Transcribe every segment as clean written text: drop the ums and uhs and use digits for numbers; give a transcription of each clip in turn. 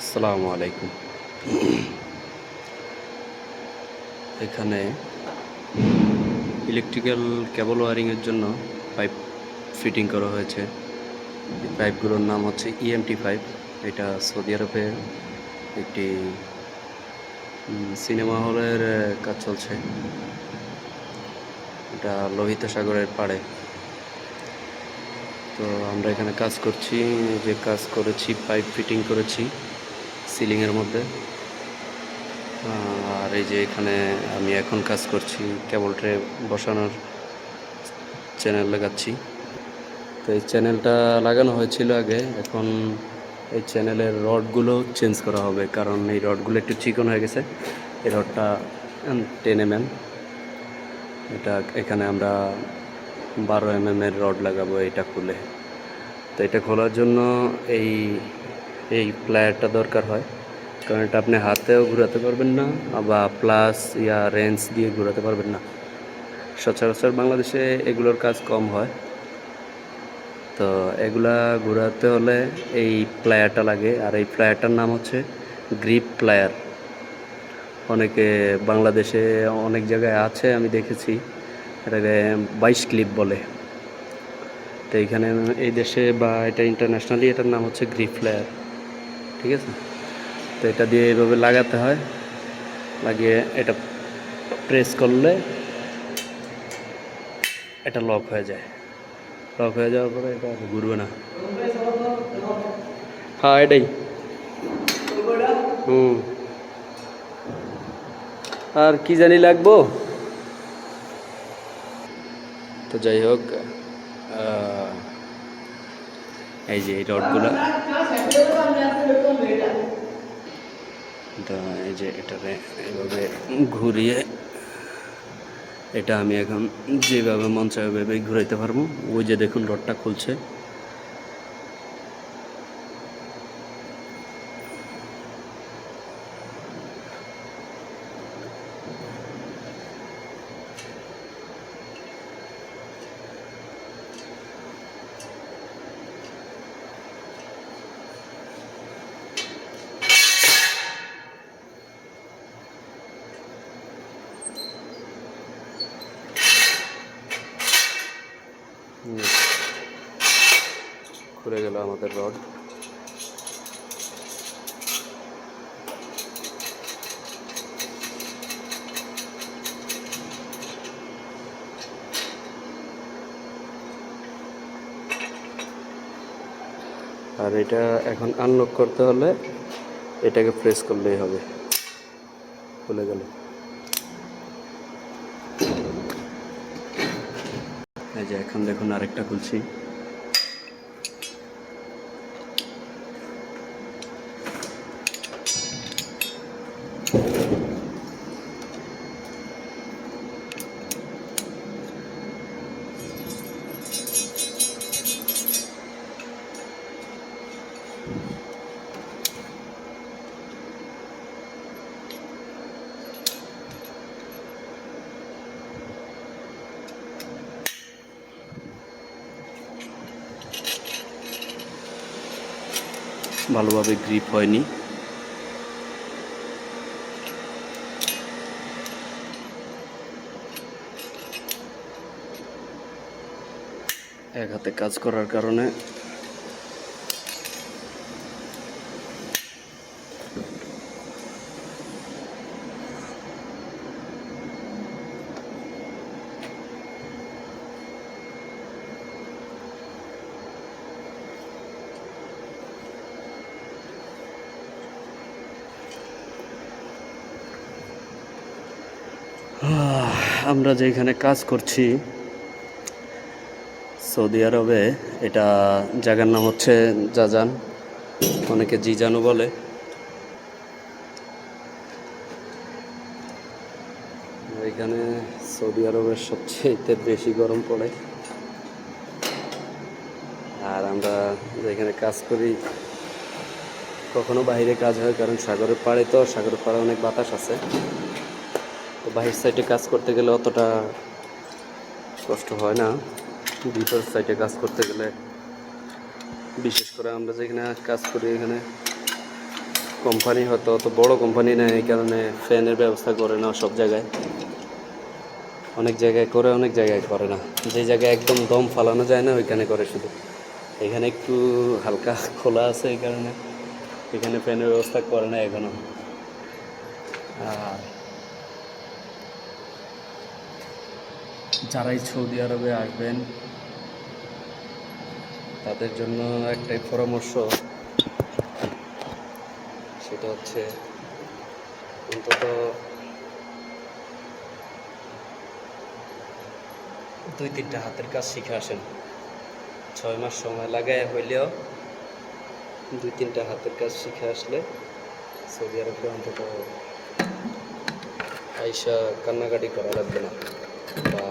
আসসালামু আলাইকুম। এখানে ইলেকট্রিক্যাল কেবল ওয়ারিংয়ের জন্য পাইপ ফিটিং করা হয়েছে। এই পাইপগুলোর নাম হচ্ছে EMT5। এটা সৌদি আরবের একটি সিনেমা হলের কাজ চলছে। এটা লোহিত সাগরের পাড়ে। তো আমরা এখানে কাজ করছি, যে কাজ করেছি পাইপ ফিটিং করেছি সিলিংয়ের মধ্যে। আর এই যে এখানে আমি এখন কাজ করছি কেবল ট্রে বসানোর চ্যানেল লাগাচ্ছি। তো এই চ্যানেলটা লাগানো হয়েছিল আগে, এখন এই চ্যানেলের রডগুলো চেঞ্জ করা হবে, কারণ এই রডগুলো একটু চিকন হয়ে গেছে। এই রডটা 10 mm, এটা এখানে আমরা 12 mm এর রড লাগাবো এটা খুলে। তো এটা খোলার জন্য এই প্লায়ারটা দরকার হয়, কারণ এটা আপনি হাতেও ঘোরাতে পারবেন না বা প্লাস রেঞ্জ দিয়ে ঘোরাতে পারবেন না। সচরাচর বাংলাদেশে এগুলোর কাজ কম হয়। তো এগুলা ঘোরাতে হলে এই প্লায়ারটা লাগে, আর এই প্লায়ারটার নাম হচ্ছে গ্রিপ প্লায়ার। অনেকে বাংলাদেশে অনেক জায়গায় আছে, আমি দেখেছি এটাকে 22 ক্লিপ বলে। তো এইখানে এই দেশে বা এটা ইন্টারন্যাশনালি এটার নাম হচ্ছে গ্রিপ প্লায়ার, ঠিক আছে। তো এটা দিয়ে এইভাবে লাগাতে হয়, লাগিয়ে এটা প্রেস করলে এটা লক হয়ে যায়। লক হয়ে যাওয়ার পরে এটা ঘুরবে না। হ্যাঁ এটাই। আর কি জানি লাগবো। তো যাই হোক, এই যে এই রডগুলো, তো এই যে এটাকে এইভাবে ঘুরিয়ে এটা আমি এখন যেভাবে মন চায় ওইভাবেই ঘুরাইতে পারবো। ওই যে দেখুন রডটা খুলছে। খুলে গেল আমাদের রড। আর এটা এখন আনলক করতে হলে এটাকে প্রেস করলেই হবে, খুলে গেল। এই যে এখন দেখুন আরেকটা খুলছি। ভালোভাবে গ্রিপ হয়নি। এক হাতে কাজ করার কারণে আমরা যেখানে কাজ করছি সৌদি আরবে, এটা জায়গার নাম হচ্ছে জাজান, অনেকে জিজানও বলে। এখানে সৌদি আরবের সবচেয়ে বেশি গরম পড়ে। আর আমরা যেখানে কাজ করি কখনো বাইরে কাজ হয়, কারণ সাগরের পাড়ে, তো সাগরের পাড়ে অনেক বাতাস আছে। তো বাহির সাইডে কাজ করতে গেলে অতটা কষ্ট হয় না, ভিতর সাইডে কাজ করতে গেলে, বিশেষ করে আমরা যেখানে কাজ করি এখানে কোম্পানি হয়তো অত বড় কোম্পানি না, এই কারণে ফ্যানের ব্যবস্থা করে না সব জায়গায়। অনেক জায়গায় করে, অনেক জায়গায় করে না। যে জায়গায় একদম দম ফালানো যায় না ওইখানে করে শুধু। এখানে একটু হালকা খোলা আছে, এই কারণে এখানে ফ্যানের ব্যবস্থা করে না এখনো। আর যারাই সৌদি আরবে আসবেন তাদের জন্য একটাই পরামর্শ, সেটা হচ্ছে অন্তত 2-3টা হাতের কাজ শিখে আসেন। 6 মাস সময় লাগায় হইলেও 2-3টা হাতের কাজ শিখে আসলে সৌদি আরবে অন্তত আইসা কান্নাকাটি করা লাগবে না বা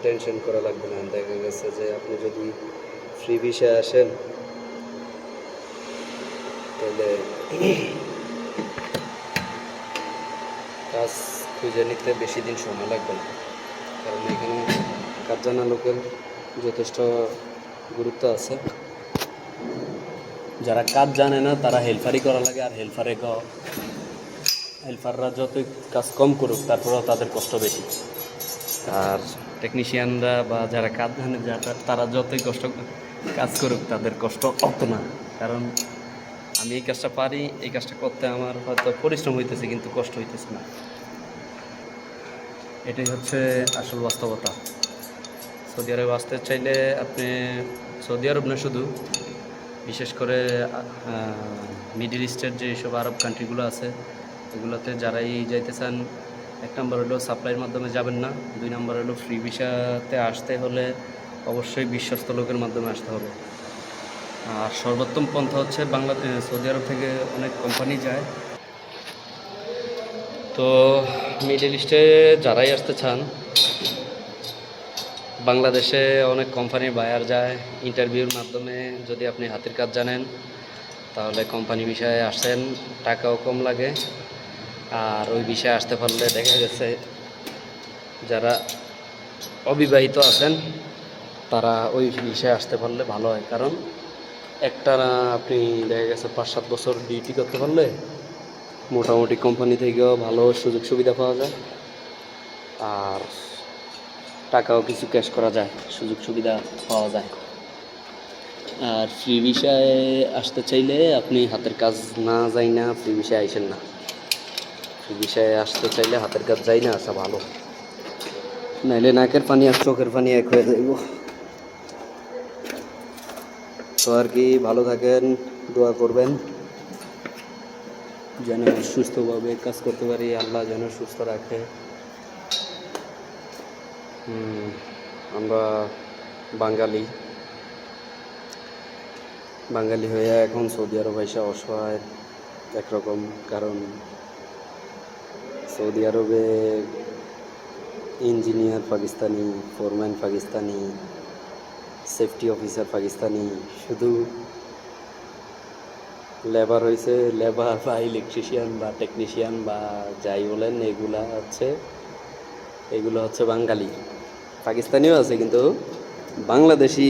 টেনশন করা লাগবে না। দেখা গেছে যে আপনি যদি ফ্রি ভিসায় আসেন তাহলে কাজ খুঁজে নিতে বেশি দিন সময় লাগবে না, কারণ এখানে কাজ জানা লোকের যথেষ্ট গুরুত্ব আছে। যারা কাজ জানে না তারা হেল্পারই করা লাগে, আর হেল্পাররা যতই কাজ কম করুক তারপরেও তাদের কষ্ট বেশি। আর টেকনিশিয়ানরা বা যারা কাজ জানে তারা যতই কাজ করুক তাদের কষ্ট অত না। কারণ আমি এই কাজটা পারি, এই কাজটা করতে আমার হয়তো পরিশ্রম হইতেছে কিন্তু কষ্ট হইতেছে না। এটাই হচ্ছে আসল বাস্তবতা। সৌদি আরবে আসতে চাইলে আপনি, সৌদি আরব না শুধু, বিশেষ করে মিডল ইস্টের যেসব আরব কান্ট্রিগুলো আছে এগুলোতে যারাই যাইতে চান, 1 নম্বর হলো সাপ্লাইয়ের মাধ্যমে যাবেন না, 2 নম্বর হলো ফ্রি ভিসাতে আসতে হলে অবশ্যই বিশ্বস্ত লোকের মাধ্যমে আসতে হবে। আর সর্বোত্তম পন্থা হচ্ছে সৌদি আরব থেকে অনেক কোম্পানি যায়। তো মিডল ইস্টে যারাই আসতে চান, বাংলাদেশে অনেক কোম্পানির বায়ার যায়। ইন্টারভিউর মাধ্যমে যদি আপনি হাতের কাজ জানেন তাহলে কোম্পানি বিষয়ে আসেন, টাকাও কম লাগে। আর ওই বিষয়ে আসতে পারলে দেখা গেছে যারা অবিবাহিত আছেন তারা ওই বিষয়ে আসতে পারলে ভালো হয়, কারণ একটা আপনি দেখা গেছে 5-7 বছর ডিউটি করতে পারলে মোটামুটি কোম্পানি থেকেও ভালো সুযোগ সুবিধা পাওয়া যায়, আর টাকাও কিছু ক্যাশ করা যায়, সুযোগ সুবিধা পাওয়া যায়। আর ফ্রি ভিসায় আসতে চাইলে আপনি হাতের কাজ না যাই না ফ্রি ভিসায় আইসেন না। ফ্রি ভিসায় আসতে চাইলে হাতের কাজ যাই না আসা ভালো, নাইলে নাকের পানি আর চোখের পানি এক হয়ে যাইব। তো আর কি, ভালো থাকেন, দোয়া করবেন যেন সুস্থভাবে কাজ করতে পারি, আল্লাহ যেন সুস্থ রাখে। আমরা বাঙালি হয়ে এখন সৌদি আরব আইসা অসহায় একরকম, কারণ সৌদি আরবে engineer Pakistani, foreman Pakistani, safety officer Pakistani, শুধু লেবার হয়েছে, লেবার বা ইলেকট্রিশিয়ান বা টেকনিশিয়ান বা যাই বলেন এগুলো হচ্ছে বাঙালি। পাকিস্তানিও আছে কিন্তু বাংলাদেশি